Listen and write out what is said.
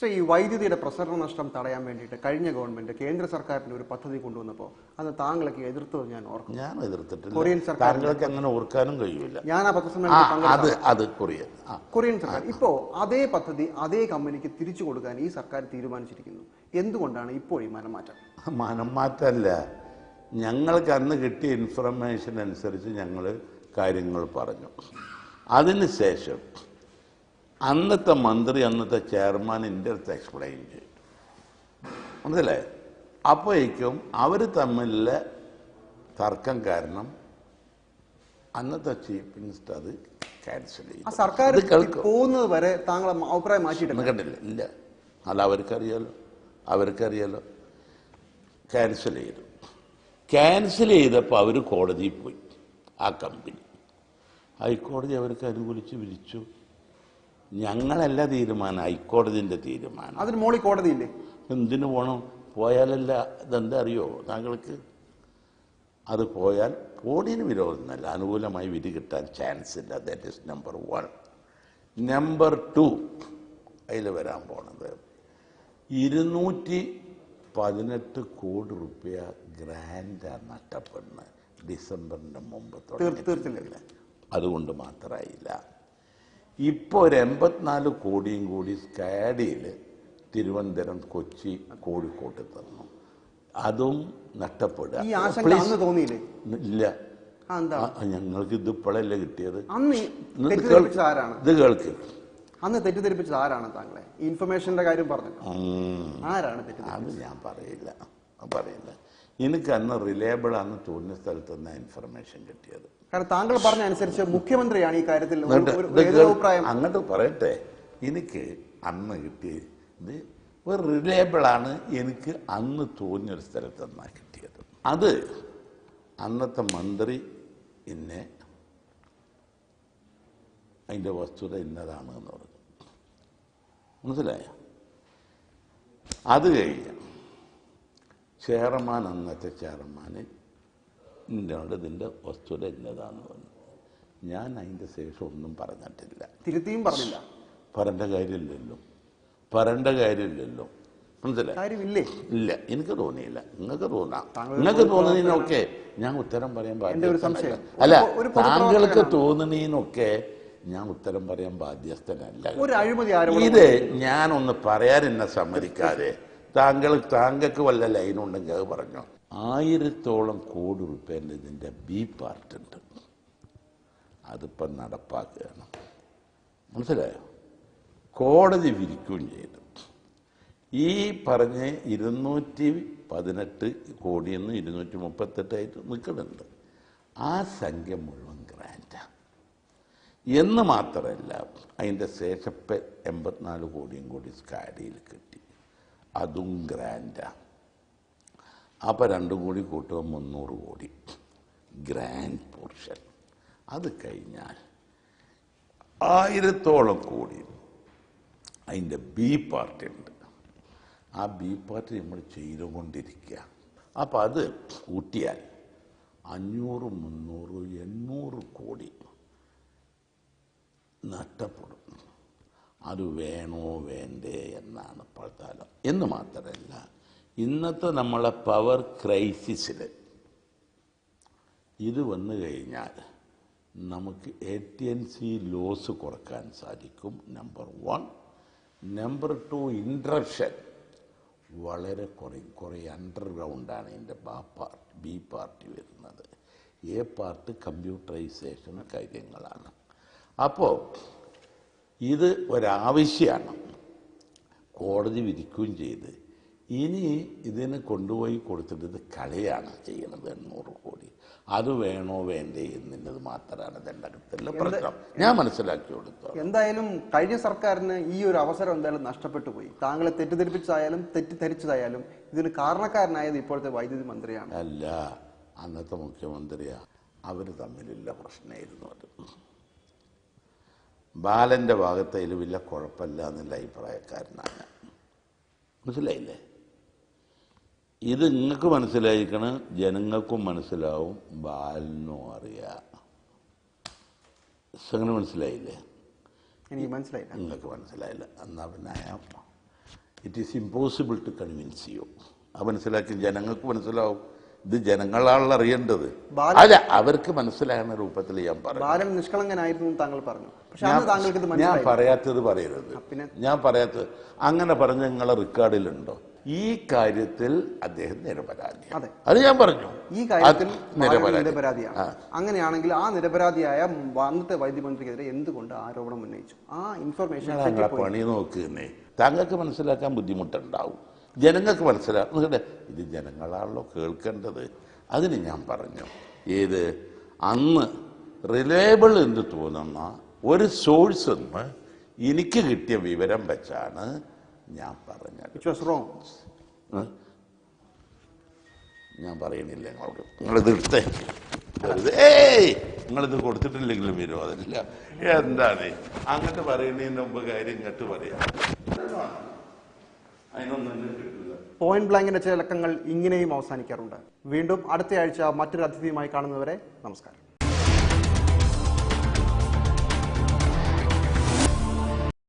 പക്ഷേ ഈ വൈദ്യുതിയുടെ പ്രസരണ നഷ്ടം തടയാൻ വേണ്ടിയിട്ട് കഴിഞ്ഞ ഗവൺമെന്റ് കേന്ദ്ര സർക്കാരിന്റെ ഒരു പദ്ധതി കൊണ്ടുവന്നപ്പോൾ അന്ന് താങ്കളൊക്കെ എതിർത്തത് ഞാൻ ഓർക്കും. ഞാൻ എതിർത്തിട്ടില്ല. കൊറിയൻ സർക്കാർ താങ്കൾക്ക് അങ്ങനെ ഓർക്കാനും കഴിയില്ല. ഞാൻ ആ പത്രസമ്മേളനത്തിൽ അത് കൊറിയൻ സർക്കാർ ഇപ്പോൾ അതേ പദ്ധതി അതേ കമ്പനിക്ക് തിരിച്ചു കൊടുക്കാൻ ഈ സർക്കാർ തീരുമാനിച്ചിരിക്കുന്നു. എന്തുകൊണ്ടാണ് ഇപ്പോൾ ഈ മനംമാറ്റം? മനംമാറ്റമല്ല, ഞങ്ങൾക്ക് അന്ന് കിട്ടിയ ഇൻഫർമേഷൻ അനുസരിച്ച് ഞങ്ങൾ കാര്യങ്ങൾ പറഞ്ഞു. അതിനുശേഷം അന്നത്തെ മന്ത്രി അന്നത്തെ ചെയർമാൻ എൻ്റെ അടുത്ത് എക്സ്പ്ലെയിൻ ചെയ്തു. മനസ്സിലായി? അപ്പോഴേക്കും അവർ തമ്മിലുള്ള തർക്കം കാരണം അന്നത്തെ ചീഫ് മിനിസ്റ്റർ അത് ക്യാൻസൽ ചെയ്തു. സർക്കാർ പോകുന്നത് വരെ താങ്കൾ അഭിപ്രായം മാറ്റിയിട്ടില്ല? കണ്ടില്ല, ഇല്ല. അല്ല, അവർക്കറിയാലോ. ക്യാൻസൽ ചെയ്തപ്പോൾ അവർ കോടതിയിൽ പോയി. ആ കമ്പനി ഹൈക്കോടതി അവർക്ക് അനുകൂലിച്ച് വിളിച്ചു. ഞങ്ങളല്ല തീരുമാനം, ഹൈക്കോടതിൻ്റെ തീരുമാനം. അതിന് മോളി കോടതിയില്ലേ? എന്തിനു പോകണം? പോയാലല്ല ഇതെന്താ അറിയോ താങ്കൾക്ക്? അത് പോയാൽ കോടതിന് വിരോധമല്ല, അനുകൂലമായി വിധി കിട്ടാൻ ചാൻസ് ഇല്ല. That is number 1. നമ്പർ 2, അതിൽ വരാൻ പോണത് 218 കോടി രൂപ ഗ്രാൻഡാണ് നഷ്ടപ്പെടുന്നത്. ഡിസംബറിൻ്റെ മുമ്പ് തീർത്തില്ല. അതുകൊണ്ട് മാത്രമായില്ല, ഇപ്പോൾ ഒരു 84 കോടിയും കൂടി സ്കാഡിയിൽ തിരുവനന്തപുരം, കൊച്ചി, കോഴിക്കോട്ട് തന്നു. അതും നഷ്ടപ്പെടുക. ഇല്ല, ഞങ്ങൾക്ക് ഇതിപ്പോഴല്ലേ കിട്ടിയത്. ഇത് കേൾക്ക്. അന്ന് തെറ്റിദ്ധരിപ്പിച്ചത് ആരാണ് താങ്കളെ? ഇൻഫർമേഷന്റെ കാര്യം പറഞ്ഞു. ആരാണ് അത് ഞാൻ പറയില്ല. എനിക്ക് അന്ന് റിലയബിൾ ആണെന്ന് തോന്നിയ സ്ഥലത്ത് നിന്ന് ഇൻഫർമേഷൻ കിട്ടിയത്. കാരണം താങ്കൾ പറഞ്ഞ അനുസരിച്ച് മുഖ്യമന്ത്രിയാണ് ഈ കാര്യത്തിൽ അങ്ങോട്ട് പറയട്ടെ. എനിക്ക് അന്ന് കിട്ടിയത് ഒരു റിലയബിൾ ആണ്. എനിക്ക് അന്ന് തോന്നിയൊരു സ്ഥലത്ത് നിന്നാണ് കിട്ടിയത്. അത് അന്നത്തെ മന്ത്രി എന്നെ അതിൻ്റെ വസ്തുത ഇന്നതാണ് എന്ന് പറഞ്ഞു. മനസ്സിലായോ? അത് കഴിഞ്ഞ് അന്നത്തെ ചെയർമാൻ എന്നോട് ഇതിൻ്റെ വസ്തുത ഇന്നതാണെന്ന് പറഞ്ഞു. ഞാൻ അതിൻ്റെ ശേഷം ഒന്നും പറഞ്ഞിട്ടില്ല. തിരുത്തിയും പറഞ്ഞില്ല. പറയേണ്ട കാര്യമില്ലല്ലോ. മനസ്സിലായി? ഇല്ല, എനിക്ക് തോന്നിയില്ല. നിങ്ങൾക്ക് തോന്നുന്നതിനൊക്കെ ഞാൻ ഉത്തരം പറയാൻ ബാധ്യസ്ഥനല്ല. അല്ല, താങ്കൾക്ക് തോന്നുന്നതിനൊക്കെ ഞാൻ ഉത്തരം പറയാൻ ബാധ്യസ്ഥനല്ല. ഇത് ഞാനൊന്ന് പറയാൻ എന്നെ സമ്മതിക്കാതെ താങ്കൾക്ക് വല്ല ലൈനുണ്ടെങ്കിൽ അത് പറഞ്ഞോ. 1000ഓളം കോടി രൂപേൻ്റെ ഇതിൻ്റെ ബി പാർട്ട് ഉണ്ട്. അതിപ്പം നടപ്പാക്കുകയാണ്. മനസ്സിലായോ? കോടതി വിരിക്കുകയും ചെയ്തു. ഈ പറഞ്ഞ് 218 കോടിയെന്ന് 238 നിൽക്കുന്നുണ്ട്. ആ സംഖ്യ മുഴുവൻ ഗ്രാൻഡാണ് എന്ന് മാത്രമല്ല, അതിൻ്റെ ശേഷപ്പ് 84 കോടിയും കൂടി സ്കാഡിയിൽ കിട്ടി. അതും ഗ്രാൻഡാണ്. അപ്പോൾ 2 കൂടി കൂട്ടുമ്പോൾ 300 കോടി ഗ്രാൻഡ് പോർഷൻ. അത് കഴിഞ്ഞാൽ 1000ഓളം കോടി അതിൻ്റെ ബി പാർട്ടി ഉണ്ട്. ആ ബി പാർട്ടി നമ്മൾ ചെയ്തുകൊണ്ടിരിക്കുക. അപ്പം അത് കൂട്ടിയാൽ 500, 300, 800 കോടി നഷ്ടപ്പെടും. അത് വേണോ വേണ്ടേ എന്നാണ് പഴത്താലം. എന്ന് മാത്രമല്ല, ഇന്നത്തെ നമ്മളെ പവർ ക്രൈസിസിൽ ഇത് വന്നു കഴിഞ്ഞാൽ നമുക്ക് AT&C ലോസ് കുറക്കാൻ സാധിക്കും. നമ്പർ 1. നമ്പർ 2, ഇൻട്രപ്ഷൻ വളരെ കുറേ അണ്ടർഗ്രൗണ്ടാണ് ഇതിൻ്റെ ബി പാർട്ടി വരുന്നത്. എ പാർട്ട് കമ്പ്യൂട്ടറൈസേഷൻ കാര്യങ്ങളാണ്. അപ്പോൾ ഇത് ഒരാവശ്യമാണ്. കോടതി വിധിക്കുകയും ചെയ്ത് ഇനി ഇതിന് കൊണ്ടുപോയി കൊടുത്തിട്ട് ഇത് കളയാണ് ചെയ്യുന്നത് 800 കോടി. അത് വേണോ വേണ്ടേ എന്നുള്ളത് മാത്രമാണ് ഇതിൻ്റെ അടുത്തുള്ള പ്രശ്നം. ഞാൻ മനസ്സിലാക്കി കൊടുത്തു. എന്തായാലും കഴിഞ്ഞ സർക്കാരിന് ഈ ഒരു അവസരം എന്തായാലും നഷ്ടപ്പെട്ടു പോയി. താങ്കളെ തെറ്റിദ്ധരിച്ചതായാലും ഇതിന് കാരണക്കാരനായത് ഇപ്പോഴത്തെ വൈദ്യുതി മന്ത്രിയാണ്. അല്ല, അന്നത്തെ മുഖ്യമന്ത്രിയാണ്. അവർ തമ്മിലുള്ള പ്രശ്നമായിരുന്നു അത്. ബാലൻ്റെ ഭാഗത്ത് അതിൽ വലിയ കുഴപ്പമില്ല എന്നുള്ള അഭിപ്രായക്കാരനാണ്. മനസ്സിലായില്ലേ? ഇത് നിങ്ങൾക്ക് മനസ്സിലായിരിക്കണം, ജനങ്ങൾക്കും മനസ്സിലാവും, ബാലനും അറിയാം. അങ്ങനെ മനസ്സിലായില്ലേ? എനിക്ക് മനസ്സിലായില്ല. നിങ്ങൾക്ക് മനസ്സിലായില്ല. എന്നാൽ പിന്നെ it is impossible to convince you. അത് മനസ്സിലാക്കി ജനങ്ങൾക്ക് മനസ്സിലാവും. ഇത് ജനങ്ങളാണല്ലോ അറിയേണ്ടത്. അല്ല, അവർക്ക് മനസ്സിലാകുന്ന രൂപത്തിൽ ഞാൻ പറഞ്ഞു. ബാലൻ നിഷ്കളങ്കനായിരുന്നു താങ്കൾ പറഞ്ഞു. പക്ഷെ അന്ന് താങ്കൾക്ക് ഇത് ഞാൻ മനസ്സിലായി. പറയാത്തത് പറയരുത്. പിന്നെ ഞാൻ പറയാത്തത് അങ്ങനെ പറഞ്ഞ നിങ്ങളെ റെക്കോർഡിലുണ്ടോ? ഈ കാര്യത്തിൽ അദ്ദേഹം നിരപരാധിയാണ്. അത് ഞാൻ പറഞ്ഞു. ഈ കാര്യത്തിൽ നിരപരാധിയാണ്. അങ്ങനെയാണെങ്കിൽ ആ നിരപരാധിയായ അന്നത്തെ വൈദ്യുതി മന്ത്രിക്കെതിരെ എന്തുകൊണ്ട് ആരോപണം ഉന്നയിച്ചു? ആ ഇൻഫർമേഷൻ പണി നോക്കുന്നേ. താങ്കൾക്ക് മനസ്സിലാക്കാൻ ബുദ്ധിമുട്ടുണ്ടാവും, ജനങ്ങൾക്ക് മനസ്സിലാക്കുക. ഇത് ജനങ്ങളാണല്ലോ കേൾക്കേണ്ടത്. അതിന് ഞാൻ പറഞ്ഞു, ഏത് അന്ന് റിലയബിൾ എന്ന് തോന്നുന്ന ഒരു സോഴ്സ് എന്ന് എനിക്ക് കിട്ടിയ വിവരം വെച്ചാണ് ഞാൻ പറഞ്ഞത്. ഞാൻ പറയണില്ല നിങ്ങളോട്. നിങ്ങളിത് എടുത്തേ. നിങ്ങളിത് കൊടുത്തിട്ടില്ലെങ്കിലും വിരോധമില്ല. എന്താണ് അങ്ങോട്ട് പറയുന്നതിന് മുമ്പ് കാര്യം ഇങ്ങോട്ട് പറയാം. പോയിന്റ് ബ്ലാങ്കിന്റെ ചില ലക്കങ്ങൾ ഇങ്ങനെയും അവസാനിക്കാറുണ്ട്. വീണ്ടും അടുത്തയാഴ്ച മറ്റൊരു അതിഥിയുമായി കാണുന്നവരെ നമസ്കാരം.